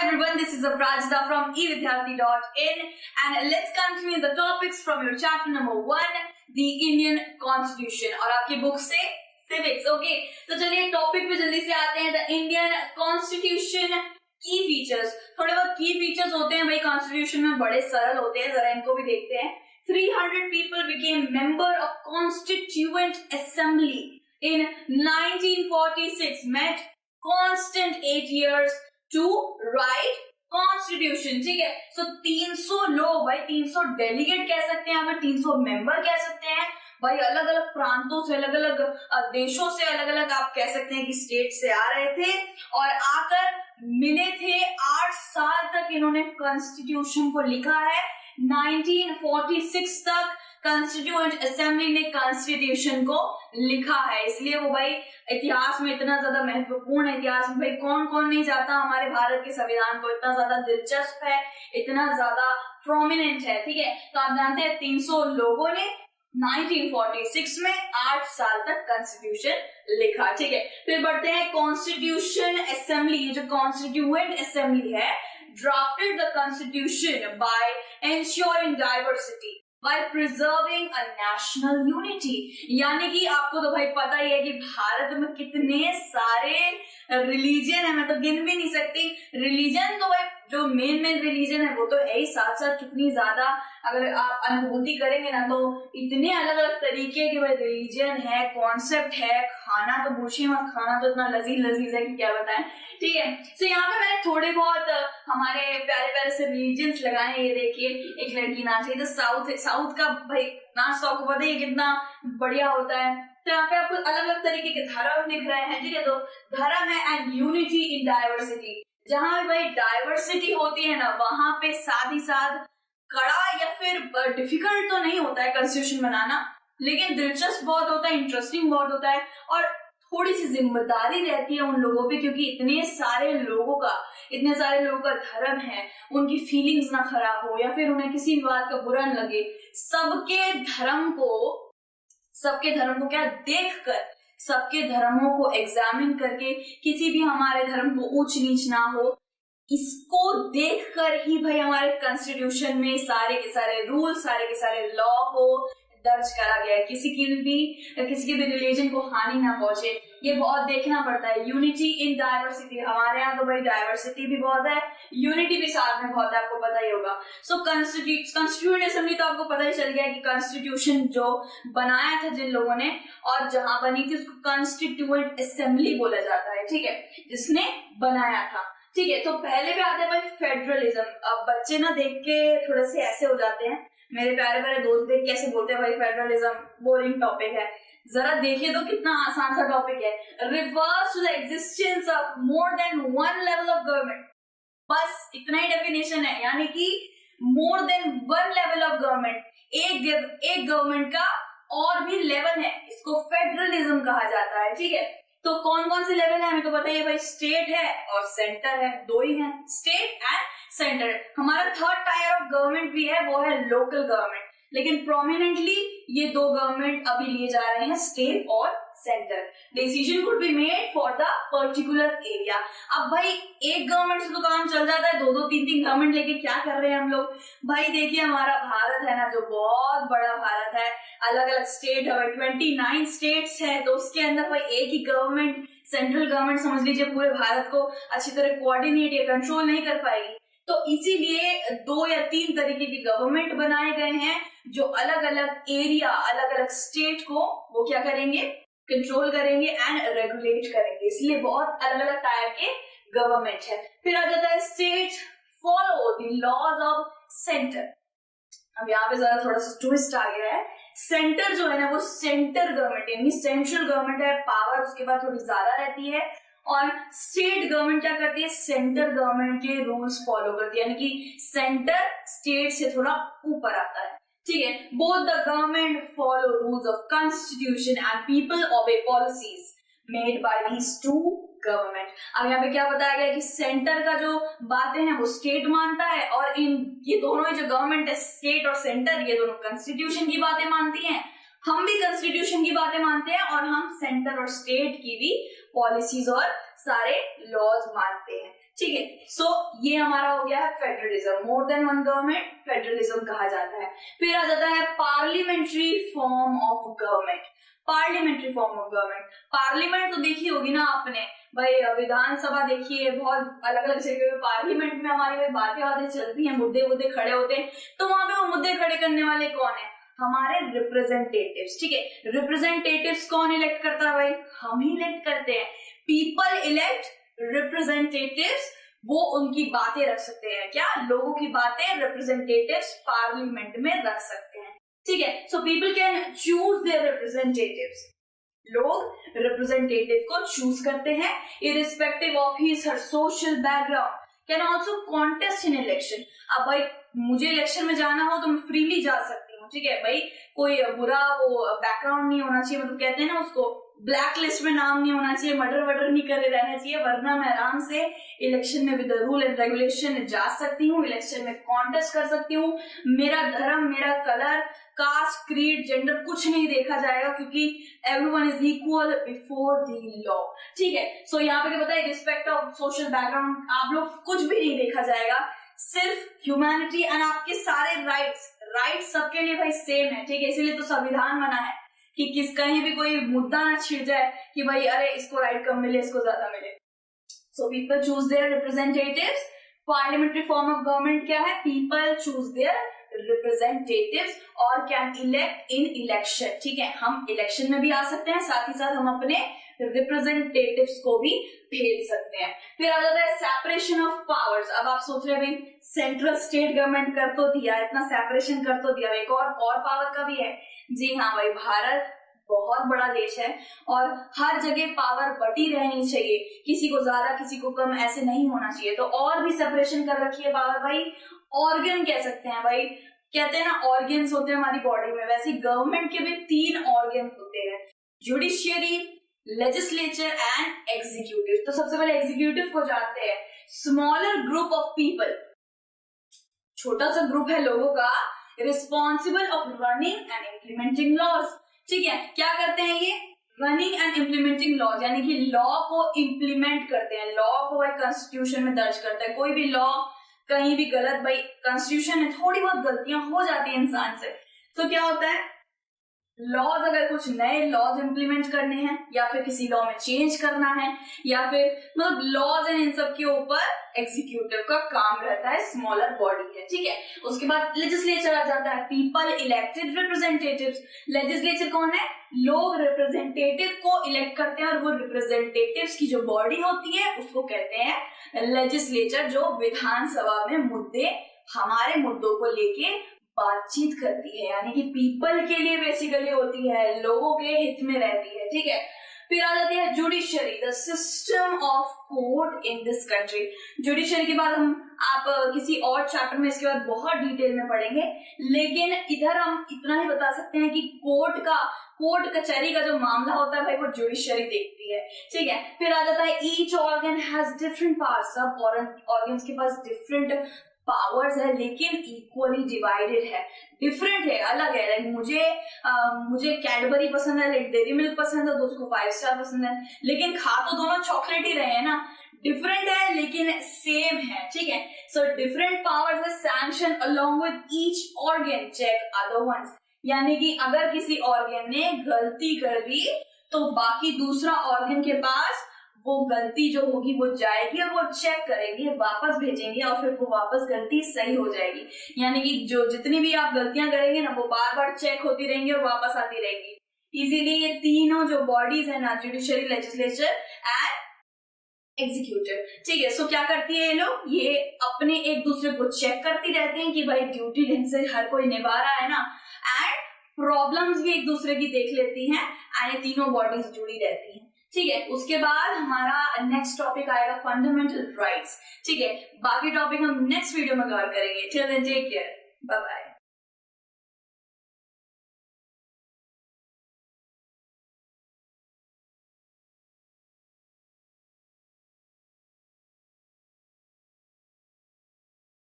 everyone, this is Aprajita from evidyarthi.in and let's continue the topics from your chapter number 1, the Indian Constitution और आपकी book से civics. Okay, तो चलिए topic पे जल्दी से आते हैं. The Indian Constitution की फीचर्स, थोड़े बहुत की फीचर्स होते हैं भाई कॉन्स्टिट्यूशन में, बड़े सरल होते हैं, जरा इनको भी देखते हैं. 300 people became member of Constituent Assembly in 1946, met constant 8 years to write Constitution. ठीक है, so 300 लोग भाई, 300 डेलीगेट कह सकते हैं, हमें 300 मेंबर कह सकते हैं भाई, अलग अलग प्रांतों से, अलग अलग देशों से, अलग अलग आप कह सकते हैं कि स्टेट से आ रहे थे और आकर मिले थे. 8 साल तक इन्होंने कॉन्स्टिट्यूशन को लिखा है. 1946 तक कॉन्स्टिट्यूएंट असेंबली ने कॉन्स्टिट्यूशन को लिखा है, इसलिए वो भाई इतिहास में इतना ज्यादा महत्वपूर्ण है. इतिहास में भाई कौन कौन नहीं जाता, हमारे भारत के संविधान को इतना ज्यादा दिलचस्प है, इतना ज्यादा प्रोमिनेंट है. ठीक है, तो आप जानते हैं 300 लोगों ने 1946 में 8 साल तक कॉन्स्टिट्यूशन लिखा. ठीक है, फिर बढ़ते हैं कॉन्स्टिट्यूशन असेंबली. ये जो कॉन्स्टिट्यूएंट असेंबली है, drafted the constitution bye ensuring diversity while preserving a national unity. यानी कि आपको तो भाई पता ही है कि भारत में कितने सारे रिलीजन है, मैं तो गिन भी नहीं सकती. रिलीजन तो भाई जो मेन रिलीजन है वो तो है ही, साथ साथ कितनी ज्यादा अगर आप अनुभूति करेंगे ना तो इतने अलग अलग तरीके के भाई रिलीजन है, कॉन्सेप्ट है. खाना तो पूछिए मत, खाना तो इतना लजीज है कि क्या बताएं. ठीक है, तो यहाँ पे मैंने थोड़े बहुत हमारे प्यारे प्यारे से रिलीजन्स लगाए. ये देखिए, एक लड़की नाच रही है, तो साउथ का भाई नाच तो आपको पता ही कितना बढ़िया होता है. तो यहाँ पे आपको अलग अलग तरीके के धर्म दिख रहे हैं. ठीक है, तो धर्म है एंड यूनिटी इन डाइवर्सिटी. जहां भाई डाइवर्सिटी होती है ना, वहां पे साथ ही साथ कड़ा या फिर डिफिकल्ट तो नहीं होता है कॉन्स्टिट्यूशन बनाना, लेकिन दिलचस्प बहुत होता है, इंटरेस्टिंग बहुत होता है और थोड़ी सी जिम्मेदारी रहती है उन लोगों पे, क्योंकि इतने सारे लोगों का धर्म है, उनकी फीलिंग्स ना खराब हो या फिर उन्हें किसी भी बात का बुरा न लगे. सबके धर्म को क्या देखकर, सबके धर्मों को एग्जामिन करके, किसी भी हमारे धर्म को ऊंच नीच ना हो, इसको देखकर ही भाई हमारे कॉन्स्टिट्यूशन में सारे के सारे रूल, सारे के सारे लॉ को दर्ज करा गया है. किसी के भी रिलीजन को हानि ना पहुंचे, ये बहुत देखना पड़ता है. यूनिटी इन डाइवर्सिटी, हमारे यहाँ तो भाई डाइवर्सिटी भी बहुत है, यूनिटी भी साथ में बहुत है, आपको पता ही होगा. सो कॉन्स्टिट्यूएंट असेंबली तो आपको पता ही चल गया कि कॉन्स्टिट्यूशन जो बनाया था जिन लोगों ने और जहां बनी थी उसको कॉन्स्टिट्यूएंट असेंबली बोला जाता है. ठीक है, जिसने बनाया था. ठीक है, तो पहले भी आते हैं भाई फेडरलिज्म. अब बच्चे ना देख के थोड़े से ऐसे हो जाते हैं, मेरे प्यारे प्यारे दोस्त देख कैसे बोलते हैं भाई फेडरलिज्म बोरिंग टॉपिक है. जरा देखिए तो कितना आसान सा टॉपिक है. Refers to the existence of more than one level of government. बस इतना ही डेफिनेशन है, यानी कि more than one level of government, एक गवर्नमेंट का और भी लेवल है, इसको फेडरलिज्म कहा जाता है. ठीक है, तो कौन कौन से लेवल है हमें तो पता ही है भाई, स्टेट है और सेंटर है, दो ही है, स्टेट एंड सेंटर. हमारा थर्ड टायर ऑफ गवर्नमेंट भी है, वो है लोकल गवर्नमेंट, लेकिन प्रोमिनेंटली ये दो गवर्नमेंट अभी लिए जा रहे हैं, स्टेट और centre. Decision could be made for the particular area. अब भाई एक गवर्नमेंट से तो काम चल जाता है, दो 3 गवर्नमेंट लेके क्या कर रहे हैं हम लोग भाई. देखिए हमारा भारत है ना, जो बहुत बड़ा भारत है, अलग अलग स्टेट है भाई, 29 स्टेट्स है, तो उसके अंदर भाई एक ही गवर्नमेंट, सेंट्रल गवर्नमेंट समझ लीजिए पूरे भारत को अच्छी तरह कोऑर्डिनेट या कंट्रोल नहीं कर पाएगी. तो इसीलिए 2 या 3 तरीके के गवर्नमेंट बनाए गए हैं जो अलग अलग एरिया, अलग अलग स्टेट को वो क्या करेंगे, कंट्रोल करेंगे एंड रेगुलेट करेंगे. इसलिए बहुत अलग अलग टाइप के गवर्नमेंट है. फिर आ जाता है state follow the laws of centre. अब यहाँ पे जरा थोड़ा सा ट्विस्ट आ गया है. सेंटर जो है ना वो सेंटर गवर्नमेंट यानी सेंट्रल गवर्नमेंट है, पावर उसके बाद थोड़ी ज्यादा रहती है, और स्टेट गवर्नमेंट क्या करती है, सेंटर गवर्नमेंट के रूल्स फॉलो करती है, यानी कि सेंटर स्टेट से थोड़ा ऊपर आता है. ठीक है, both the government follow rules of constitution and people obey policies made by these two government. अब यहाँ पे क्या बताया गया कि सेंटर का जो बातें हैं वो स्टेट मानता है, और ये दोनों ही जो गवर्नमेंट है, स्टेट और सेंटर, ये दोनों कॉन्स्टिट्यूशन की बातें मानती हैं. हम भी कॉन्स्टिट्यूशन की बातें मानते हैं और हम सेंटर और स्टेट की भी पॉलिसीज और सारे लॉज मानते हैं. ठीक है। सो ये हमारा हो गया है फेडरलिज्म, मोर देन वन गवर्नमेंट फेडरलिज्म कहा जाता है। फिर आ जाता है parliamentary form of government. Parliamentary form of government, parliament तो देखी होगी ना आपने भाई, विधानसभा देखिए, बहुत अलग अलग जगह पे पार्लियामेंट में हमारी भाई बातें चलती हैं, मुद्दे खड़े होते हैं, तो वहां पे वो मुद्दे खड़े करने वाले कौन है? हमारे रिप्रेजेंटेटिव्स। ठीक है, रिप्रेजेंटेटिव्स कौन इलेक्ट करता है भाई? हम ही इलेक्ट करते हैं। पीपल इलेक्ट रिप्रेजेंटेटिव्स, वो उनकी बातें रख सकते हैं, क्या लोगों की बातें रिप्रेजेंटेटिव्स पार्लियामेंट में रख सकते हैं। ठीक है, so people can choose there representatives, लोग रिप्रेजेंटेटिव को चूज करते हैं irrespective of his her social background, can also contest in election. अब भाई मुझे इलेक्शन में जाना हो तो मैं फ्रीली जा सकती हूँ, ठीक है भाई, कोई बुरा वो बैकग्राउंड नहीं होना चाहिए, मतलब कहते हैं ना उसको, ब्लैक लिस्ट में नाम नहीं होना चाहिए, मर्डर नहीं करे रहना चाहिए, वरना मैं आराम से इलेक्शन में विद रूल एंड रेगुलेशन जा सकती हूँ, इलेक्शन में कॉन्टेस्ट कर सकती हूँ। मेरा धर्म, मेरा कलर, कास्ट, क्रीड, जेंडर कुछ नहीं देखा जाएगा, क्योंकि everyone is equal before the law. ठीक है, सो यहाँ पे क्या बताया, रिस्पेक्ट ऑफ सोशल बैकग्राउंड, आप लोग कुछ भी नहीं देखा जाएगा, सिर्फ ह्यूमैनिटी एंड आपके सारे राइट्स सबके लिए भाई सेम है। ठीक है, इसीलिए तो संविधान बना है कि किस कहीं भी कोई मुद्दा ना छिड़ जाए कि भाई अरे इसको राइट कम मिले, इसको ज्यादा मिले। So people choose there representatives. Parliamentary form of government क्या है? पीपल चूज देयर रिप्रेजेंटेटिव्स और कैन इलेक्ट इन इलेक्शन। ठीक है, हम इलेक्शन में भी आ सकते हैं, साथ ही साथ हम अपने रिप्रेजेंटेटिव्स को भी भेज सकते हैं। फिर आ जाता है सेपरेशन ऑफ पावर्स। अब आप सोच रहे हैं भाई सेंट्रल स्टेट गवर्नमेंट कर तो दिया, इतना सेपरेशन कर तो दिया, एक और पावर का भी है। जी हाँ भाई, भारत बहुत बड़ा देश है और हर जगह पावर बटी रहनी चाहिए, किसी को ज्यादा किसी को कम ऐसे नहीं होना चाहिए। तो और भी सेपरेशन कर रखी है पावर भाई। ऑर्गन कह सकते हैं भाई, कहते हैं ना ऑर्गन्स होते हैं हमारी बॉडी में, वैसे गवर्नमेंट के भी 3 ऑर्गन होते हैं, जुडिशियरी, लेजिस्लेचर एंड एग्जीक्यूटिव। तो सबसे पहले एग्जीक्यूटिव को जानते हैं। स्मॉलर ग्रुप ऑफ पीपल, छोटा सा ग्रुप है लोगों का, responsible of running and implementing laws. ठीक है, क्या करते हैं ये? रनिंग एंड इम्प्लीमेंटिंग लॉज, यानी कि लॉ को इम्प्लीमेंट करते हैं, लॉ को भाई कॉन्स्टिट्यूशन में दर्ज करते हैं। कोई भी लॉ कहीं भी गलत, भाई कॉन्स्टिट्यूशन में थोड़ी बहुत गलतियां हो जाती है इंसान से, तो क्या होता है, लॉज अगर कुछ नए लॉज इंप्लीमेंट करने हैं या फिर किसी लॉ में चेंज करना है या फिर मतलब लॉज एंड इन सब के ऊपर एग्जीक्यूटिव का काम रहता है, स्मॉलर बॉडी है। ठीक है, उसके बाद लेजिस्लेचर आ जाता है, पीपल इलेक्टेड रिप्रेजेंटेटिव्स। लेजिस्लेचर कौन है? लोग रिप्रेजेंटेटिव को इलेक्ट करते हैं और वो रिप्रेजेंटेटिव्स की जो बॉडी होती है उसको कहते हैं लेजिस्लेचर, जो विधानसभा में मुद्दे, हमारे मुद्दों को लेके बातचीत करती है, यानी कि पीपल के लिए बेसिकली होती है, लोगों के हित में रहती है। ठीक है, फिर आ जाती है judiciary, the system of court in this country. Judiciary के बाद आप किसी और चैप्टर में इसके बाद बहुत डिटेल में पढ़ेंगे, लेकिन इधर हम इतना ही बता सकते हैं कि कोर्ट कचहरी का जो मामला होता है भाई वो जुडिशरी देखती है। ठीक है, फिर आ जाता है each organ has different powers. सब ऑर्गन्स के पास डिफरेंट पावर्स है, लेकिन इक्वली डिवाइडेड है, डिफरेंट है, अलग है। लाइक मुझे कैडबरी पसंद है, लाइक डेयरी मिल्क पसंद है, तो उसको 5 स्टार पसंद है, लेकिन खा तो दोनों चॉकलेट ही रहे हैं ना, डिफरेंट है लेकिन सेम है। ठीक है, सो डिफरेंट पावर्स है sanction along with each organ check other ones, यानी कि अगर किसी ऑर्गन ने गलती कर दी तो बाकी दूसरा ऑर्गन के पास वो गलती जो होगी वो जाएगी और वो चेक करेंगे, वापस भेजेंगे और फिर वो वापस गलती सही हो जाएगी। यानी कि जो जितनी भी आप गलतियां करेंगे ना वो बार बार चेक होती रहेंगी और वापस आती रहेंगी। इसीलिए ये तीनों जो बॉडीज है ना, जुडिशरी, लेजिस्लेचर एंड एग्जीक्यूटिव। ठीक है, सो क्या करती है ये लोग? ये अपने एक दूसरे को चेक करती रहती हैं कि भाई ड्यूटी ढंग से हर कोई निभा रहा है ना, एंड प्रॉब्लम्स भी एक दूसरे की देख लेती हैं, एंड ये तीनों बॉडीज जुड़ी रहती हैं। ठीक है, उसके बाद हमारा नेक्स्ट टॉपिक आएगा फंडामेंटल राइट्स। ठीक है, बाकी टॉपिक हम नेक्स्ट वीडियो में कवर करेंगे। Till then take care, bye bye.